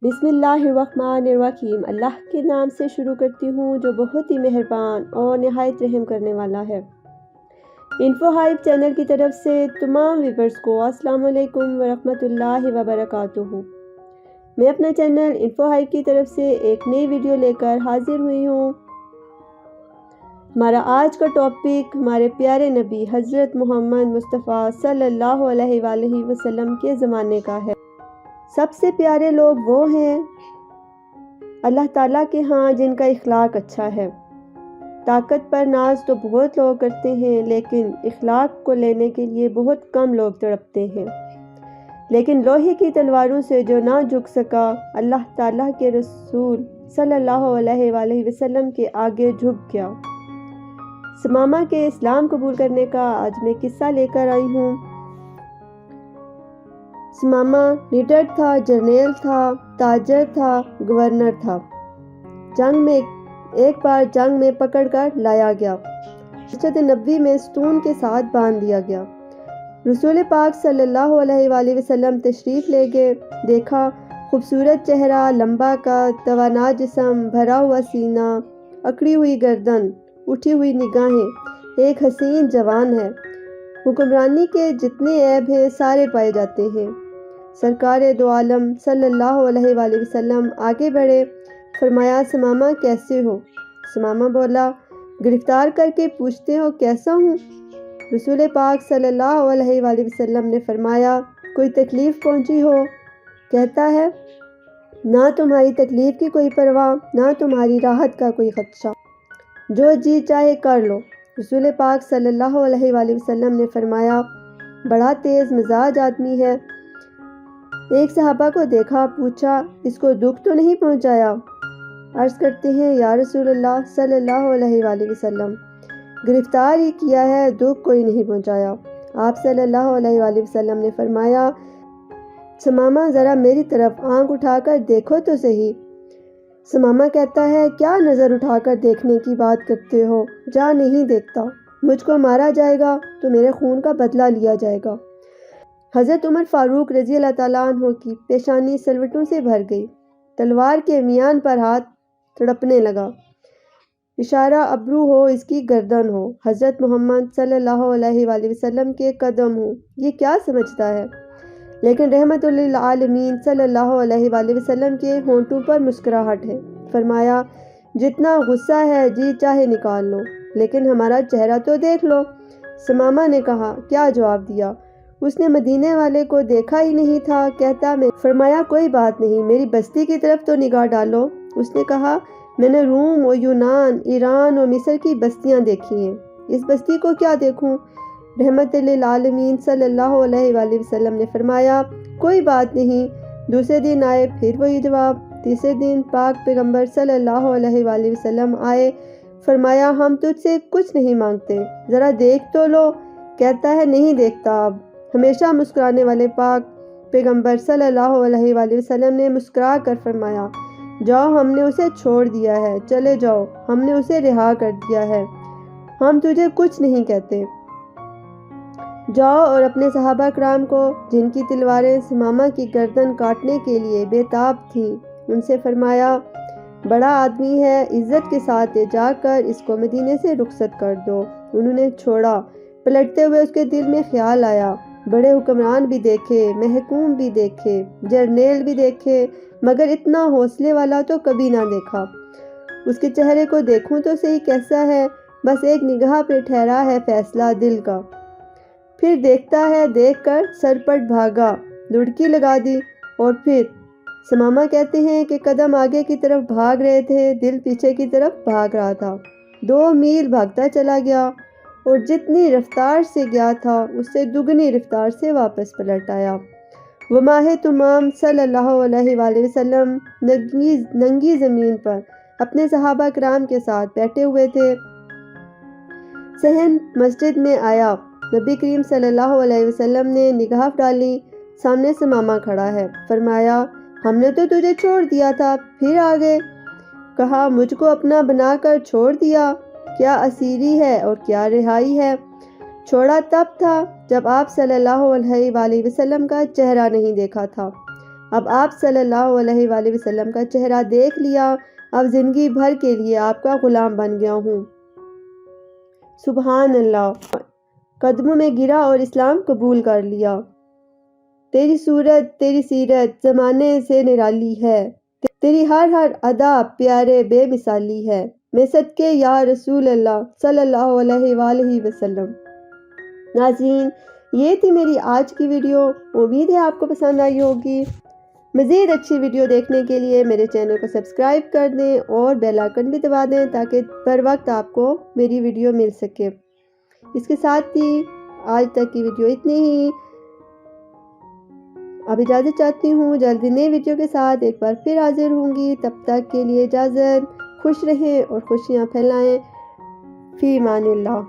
بسم اللہ الرحمن الرحیم۔ اللہ کے نام سے شروع کرتی ہوں جو بہت ہی مہربان اور نہایت رحم کرنے والا ہے۔ انفو ہائپ چینل کی طرف سے تمام ویورز کو السلام علیکم ورحمۃ اللہ وبرکاتہ۔ میں اپنا چینل انفو ہائپ کی طرف سے ایک نئی ویڈیو لے کر حاضر ہوئی ہوں۔ ہمارا آج کا ٹاپک ہمارے پیارے نبی حضرت محمد مصطفیٰ صلی اللہ علیہ وآلہ وسلم کے زمانے کا ہے۔ سب سے پیارے لوگ وہ ہیں اللہ تعالیٰ کے ہاں جن کا اخلاق اچھا ہے۔ طاقت پر ناز تو بہت لوگ کرتے ہیں لیکن اخلاق کو لینے کے لیے بہت کم لوگ تڑپتے ہیں۔ لیکن لوہے کی تلواروں سے جو نہ جھک سکا اللہ تعالیٰ کے رسول صلی اللہ علیہ وآلہ وسلم کے آگے جھک گیا۔ ثمامہ کے اسلام قبول کرنے کا آج میں قصہ لے کر آئی ہوں۔ ثمامہ لیڈر تھا، جرنیل تھا، تاجر تھا، گورنر تھا۔ ایک بار جنگ میں پکڑ کر لایا گیا، مسجد نبوی میں ستون کے ساتھ باندھ دیا گیا۔ رسول پاک صلی اللہ علیہ وآلہ وسلم تشریف لے گئے، دیکھا خوبصورت چہرہ، لمبا قد، توانا جسم، بھرا ہوا سینہ، اکڑی ہوئی گردن، اٹھی ہوئی نگاہیں، ایک حسین جوان ہے۔ حکمرانی کے جتنے عیب ہیں سارے پائے جاتے ہیں۔ سرکار دو عالم صلی اللہ علیہ وآلہ وسلم آگے بڑھے، فرمایا ثمامہ کیسے ہو؟ ثمامہ بولا گرفتار کر کے پوچھتے ہو کیسا ہوں؟ رسول پاک صلی اللہ علیہ وآلہ وسلم نے فرمایا کوئی تکلیف پہنچی ہو؟ کہتا ہے نہ تمہاری تکلیف کی کوئی پرواہ، نہ تمہاری راحت کا کوئی خدشہ، جو جی چاہے کر لو۔ رسول پاک صلی اللہ علیہ وآلہ وسلم نے فرمایا بڑا تیز مزاج آدمی ہے۔ ایک صحابہ کو دیکھا، پوچھا اس کو دکھ تو نہیں پہنچایا؟ عرض کرتے ہیں یا رسول اللہ صلی اللہ علیہ وآلہ وسلم گرفتار ہی کیا ہے، دکھ کوئی نہیں پہنچایا۔ آپ صلی اللہ علیہ وآلہ وسلم نے فرمایا ثمامہ ذرا میری طرف آنکھ اٹھا کر دیکھو تو صحیح۔ ثمامہ کہتا ہے کیا نظر اٹھا کر دیکھنے کی بات کرتے ہو؟ جا نہیں دیکھتا، مجھ کو مارا جائے گا تو میرے خون کا بدلہ لیا جائے گا۔ حضرت عمر فاروق رضی اللہ تعالیٰ عنہ کی پیشانی سلوٹوں سے بھر گئی، تلوار کے میان پر ہاتھ تڑپنے لگا، اشارہ ابرو ہو اس کی گردن ہو، حضرت محمد صلی اللہ علیہ وآلہ وسلم کے قدم ہوں، یہ کیا سمجھتا ہے؟ لیکن رحمت للعالمین صلی اللہ علیہ وآلہ وسلم کے ہونٹوں پر مسکراہٹ ہے۔ فرمایا جتنا غصہ ہے جی چاہے نکال لو، لیکن ہمارا چہرہ تو دیکھ لو۔ ثمامہ نے کہا کیا جواب دیا؟ اس نے مدینے والے کو دیکھا ہی نہیں تھا، کہتا میں۔ فرمایا کوئی بات نہیں، میری بستی کی طرف تو نگاہ ڈالو۔ اس نے کہا میں نے روم اور یونان، ایران اور مصر کی بستیاں دیکھی ہیں، اس بستی کو کیا دیکھوں؟ رحمت للعالمین صلی اللہ علیہ وآلہ وسلم نے فرمایا کوئی بات نہیں۔ دوسرے دن آئے، پھر وہی جواب۔ تیسرے دن پاک پیغمبر صلی اللہ علیہ وآلہ وسلم آئے، فرمایا ہم تجھ سے کچھ نہیں مانگتے، ذرا دیکھ تو لو۔ کہتا ہے نہیں دیکھتا اب۔ ہمیشہ مسکرانے والے پاک پیغمبر صلی اللہ علیہ وآلہ وسلم نے مسکرا کر فرمایا جاؤ ہم نے اسے چھوڑ دیا ہے، چلے جاؤ ہم نے اسے رہا کر دیا ہے، ہم تجھے کچھ نہیں کہتے۔ جاؤ اور اپنے صحابہ کرام کو جن کی تلواریں ثمامہ کی گردن کاٹنے کے لیے بے تاب تھیں ان سے فرمایا بڑا آدمی ہے، عزت کے ساتھ لے جا کر اس کو مدینے سے رخصت کر دو۔ انہوں نے چھوڑا۔ پلٹتے ہوئے اس کے دل میں خیال آیا بڑے حکمران بھی دیکھے، محکوم بھی دیکھے، جرنیل بھی دیکھے، مگر اتنا حوصلے والا تو کبھی نہ دیکھا۔ اس کے چہرے کو دیکھوں تو صحیح کیسا ہے، بس ایک نگاہ پہ ٹھہرا ہے فیصلہ دل کا۔ پھر دیکھتا ہے، دیکھ کر سرپٹ بھاگا، لڑکی لگا دی اور پھر ثمامہ کہتے ہیں کہ قدم آگے کی طرف بھاگ رہے تھے، دل پیچھے کی طرف بھاگ رہا تھا۔ 2 میل بھاگتا چلا گیا اور جتنی رفتار سے گیا تھا اس سے دگنی رفتار سے واپس پلٹ آیا۔ وہ ماہ تمام صلی اللہ علیہ وآلہ وسلم ننگی زمین پر اپنے صحابہ کرام کے ساتھ بیٹھے ہوئے تھے۔ صحن مسجد میں آیا، نبی کریم صلی اللہ علیہ وسلم نے نگاہ ڈالی، سامنے ثمامہ کھڑا ہے۔ فرمایا ہم نے تو تجھے چھوڑ دیا تھا، پھر آ گئے۔ کہا مجھ کو اپنا بنا کر چھوڑ دیا، کیا اسیری ہے اور کیا رہائی ہے؟ چھوڑا تب تھا جب آپ صلی اللہ علیہ وآلہ وسلم کا چہرہ نہیں دیکھا تھا، اب آپ صلی اللہ علیہ وآلہ وسلم کا چہرہ دیکھ لیا، اب زندگی بھر کے لیے آپ کا غلام بن گیا ہوں۔ سبحان اللہ، قدموں میں گرا اور اسلام قبول کر لیا۔ تیری صورت، تیری سیرت زمانے سے نرالی ہے، تیری ہر ادا پیارے بے مثالی ہے، میں صدقے یا رسول اللہ صلی اللہ علیہ وآلہ وسلم۔ ناظرین، یہ تھی میری آج کی ویڈیو، امید ہے آپ کو پسند آئی ہوگی۔ مزید اچھی ویڈیو دیکھنے کے لیے میرے چینل کو سبسکرائب کر دیں اور بیل آئیکن بھی دبا دیں تاکہ بر وقت آپ کو میری ویڈیو مل سکے۔ اس کے ساتھ ہی آج تک کی ویڈیو اتنی ہی، اب اجازت چاہتی ہوں، جلدی نئی ویڈیو کے ساتھ ایک بار پھر حاضر ہوں گی۔ تب تک کے لیے اجازت، خوش رہیں اور خوشیاں پھیلائیں، فی امان اللہ۔